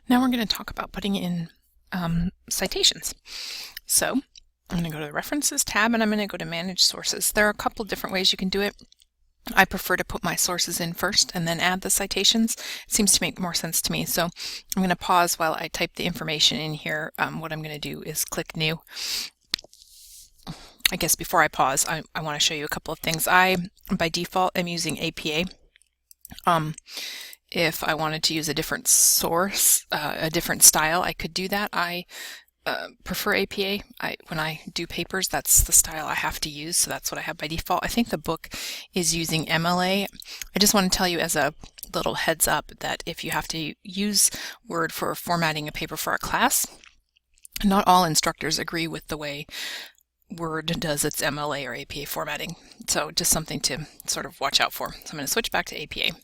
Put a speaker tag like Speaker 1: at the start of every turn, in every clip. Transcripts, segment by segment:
Speaker 1: Now we're going to talk about putting in citations. So I'm going to go to the References tab and I'm going to go to Manage Sources. There are a couple of different ways you can do it. I prefer to put my sources in first and then add the citations. It seems to make more sense to me. So I'm going to pause while I type the information in here. What I'm going to do is click New. I guess before I pause, I want to show you a couple of things. I, by default, am using APA. If I wanted to use a different source, a different style, I could do that. I prefer APA. When I do papers, that's the style I have to use, so that's what I have by default. I think the book is using MLA. I just want to tell you as a little heads up that if you have to use Word for formatting a paper for a class, not all instructors agree with the way Word does its MLA or APA formatting. So just something to sort of watch out for. So I'm going to switch back to APA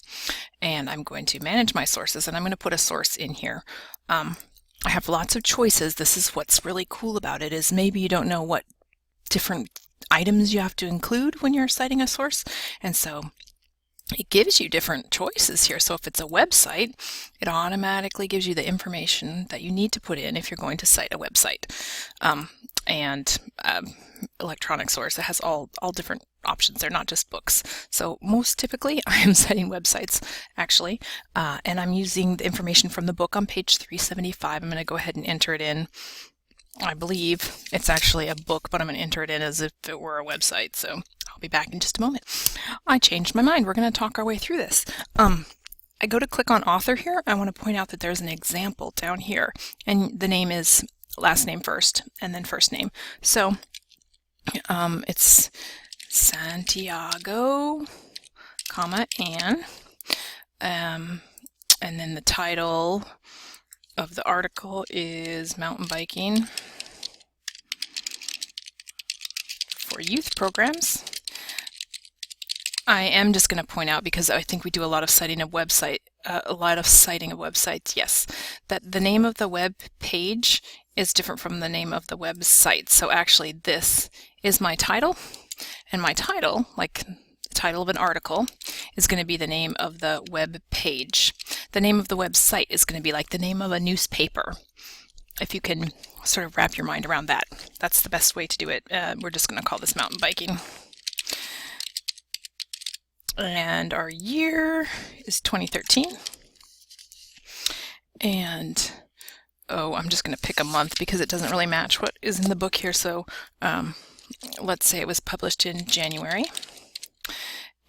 Speaker 1: and I'm going to manage my sources and I'm going to put a source in here. I have lots of choices. This is what's really cool about it, is maybe you don't know what different items you have to include when you're citing a source, and so it gives you different choices here. So if it's a website, it automatically gives you the information that you need to put in if you're going to cite a website. Electronic source, it has all different options. They're not just books. So most typically I am citing websites actually, and I'm using the information from the book on page 375. I'm going to go ahead and enter it in. I believe it's actually a book, but I'm going to enter it in as if it were a website. So I'll be back in just a moment. I changed my mind. We're going to talk our way through this. I go to click on author here. I want to point out that there's an example down here, and the name is last name first and then first name. So it's Santiago, comma, Anne, and then the title of the article is Mountain Biking for Youth Programs. I am just going to point out, because I think we do a lot of citing of websites, yes, that the name of the web page is different from the name of the website. So actually this is my title, and my title, like the title of an article, is going to be the name of the web page. The name of the website is going to be like the name of a newspaper. If you can sort of wrap your mind around that, that's the best way to do it. We're just going to call this mountain biking. And our year is 2013. And I'm just going to pick a month because it doesn't really match what is in the book here. So let's say it was published in January,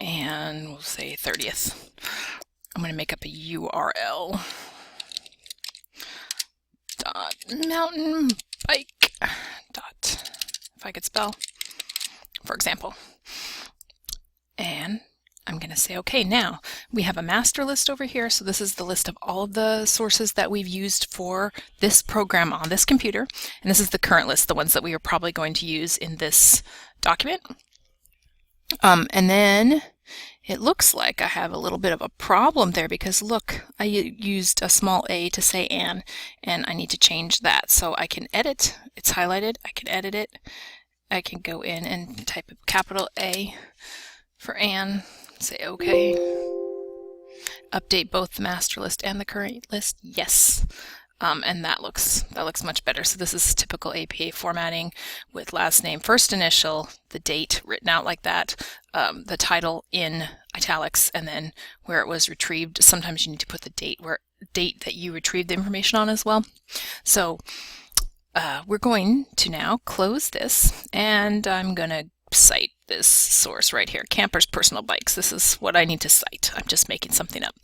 Speaker 1: and we'll say 30th. I'm going to make up a URL. Mountain bike dot, if I could spell, for example. And I'm going to say, okay, now we have a master list over here. So this is the list of all of the sources that we've used for this program on this computer. And this is the current list, the ones that we are probably going to use in this document. And then it looks like I have a little bit of a problem there, because look, I used a small a to say Anne, and I need to change that. So I can edit, it's highlighted, I can edit it. I can go in and type a capital A for Anne, say OK. Update both the master list and the current list, yes. And that looks much better. So this is typical APA formatting with last name, first initial, the date written out like that, the title in italics, and then where it was retrieved. Sometimes you need to put the date that you retrieved the information on as well. So we're going to now close this, and I'm going to cite this source right here, Camper's Personal Bikes. This is what I need to cite. I'm just making something up.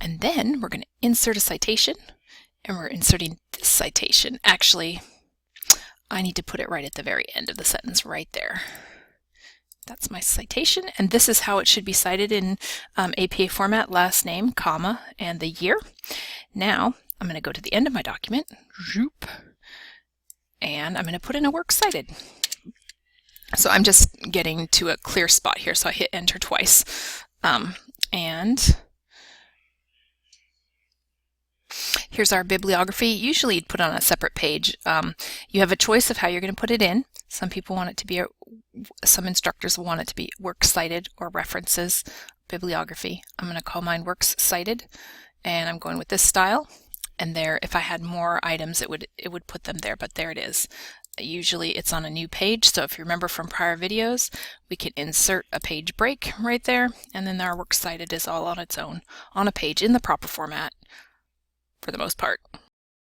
Speaker 1: And then we're going to insert a citation, and we're inserting this citation. Actually, I need to put it right at the very end of the sentence, right there. That's my citation, and this is how it should be cited in APA format, last name, comma, and the year. Now, I'm going to go to the end of my document, and I'm going to put in a works cited. So I'm just getting to a clear spot here, so I hit enter twice. And here's our bibliography. Usually you'd put on a separate page. You have a choice of how you're going to put it in. Some people want it to be, some instructors will want it to be works cited or references, bibliography. I'm going to call mine works cited, and I'm going with this style. And there, if I had more items, it would put them there, but there it is. Usually it's on a new page, so if you remember from prior videos, we can insert a page break right there, and then our works cited is all on its own on a page in the proper format for the most part.